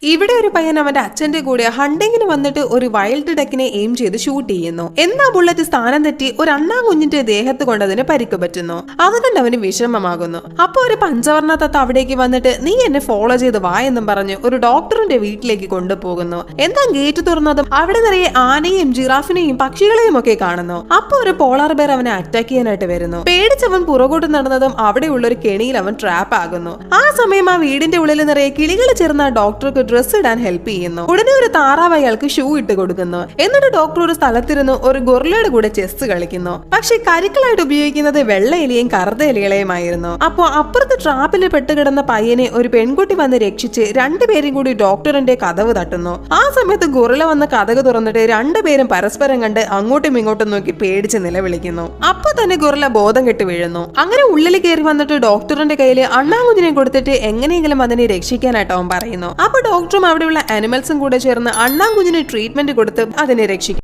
ഇവിടെ ഒരു പയ്യൻ അവന്റെ അച്ഛന്റെ കൂടെ ഹണ്ടിങ്ങിന് വന്നിട്ട് ഒരു വൈൽഡ് ഡക്കിനെ എയിം ചെയ്ത് ഷൂട്ട് ചെയ്യുന്നു. എന്നാ ബുള്ളറ്റ് സ്ഥാനം തെറ്റി ഒരു അണ്ണാകുഞ്ഞിന്റെ ദേഹത്ത് കൊണ്ടതിന് പരിക്ക് പറ്റുന്നു. അതുകൊണ്ട് അവന് വിഷമമാകുന്നു. അപ്പൊ ഒരു പഞ്ചവർണ്ണ തത്ത അവിടേക്ക് വന്നിട്ട് നീ എന്നെ ഫോളോ ചെയ്ത് വാ എന്നും പറഞ്ഞ് ഒരു ഡോക്ടറിന്റെ വീട്ടിലേക്ക് കൊണ്ടുപോകുന്നു. എന്താ ഗേറ്റ് തുറന്നതും അവിടെ നിറയെ ആനയും ജിറാഫിനെയും പക്ഷികളെയും ഒക്കെ കാണുന്നു. അപ്പൊ ഒരു പോളാർ ബെയർ അവനെ അറ്റാക്ക് ചെയ്യാനായിട്ട് വരുന്നു. പേടിച്ചവൻ പുറകോട്ട് നടന്നതും അവിടെയുള്ള ഒരു കെണിയിൽ അവൻ ട്രാപ്പ് ആകുന്നു. ആ സമയം ആ വീടിന്റെ ഉള്ളിൽ നിറയെ കിളികൾ ചേർന്ന ഡോക്ടർക്ക് ഡ്രസ് ഇടാൻ ഹെൽപ്പ് ചെയ്യുന്നു. ഉടനെ ഒരു താറാവ് അയാൾക്ക് ഷൂ ഇട്ട് കൊടുക്കുന്നു. എന്നിട്ട് ഡോക്ടർ ഒരു സ്ഥലത്തിരുന്ന് ഒരു ഗൊറില്ലയുടെ കൂടെ ചെസ് കളിക്കുന്നു. പക്ഷെ കരുക്കളായിട്ട് ഉപയോഗിക്കുന്നത് വെള്ള എലിയും കറുത്ത എലികളെയുമായിരുന്നു. അപ്പോ അപ്പുറത്ത് ട്രാപ്പിൽ പെട്ടുകിടന്ന പയ്യനെ ഒരു പെൺകുട്ടി വന്ന് രക്ഷിച്ച് രണ്ടുപേരും കൂടി ഡോക്ടറിന്റെ കതവ് തട്ടുന്നു. ആ സമയത്ത് ഗൊറില്ല വന്ന് കതക് തുറന്നിട്ട് രണ്ടുപേരും പരസ്പരം കണ്ട് അങ്ങോട്ടും ഇങ്ങോട്ടും നോക്കി പേടിച്ച് നിലവിളിക്കുന്നു. അപ്പൊ തന്നെ ഗൊറില്ല ബോധം കെട്ട് വീഴുന്നു. അങ്ങനെ ഉള്ളിൽ കയറി വന്നിട്ട് ഡോക്ടറിന്റെ കയ്യിൽ അണ്ണാകുഞ്ഞിനെ കൊടുത്തിട്ട് എങ്ങനെയെങ്കിലും അതിനെ രക്ഷിക്കാനായിട്ട് അവൻ പറയുന്നു. അപ്പൊ ഡോക്ടറും അവിടെയുള്ള ആനിമൽസും കൂടെ ചേർന്ന് അണ്ണാകുഞ്ഞിന് ട്രീറ്റ്മെന്റ് കൊടുത്ത് അതിനെ രക്ഷിക്കും.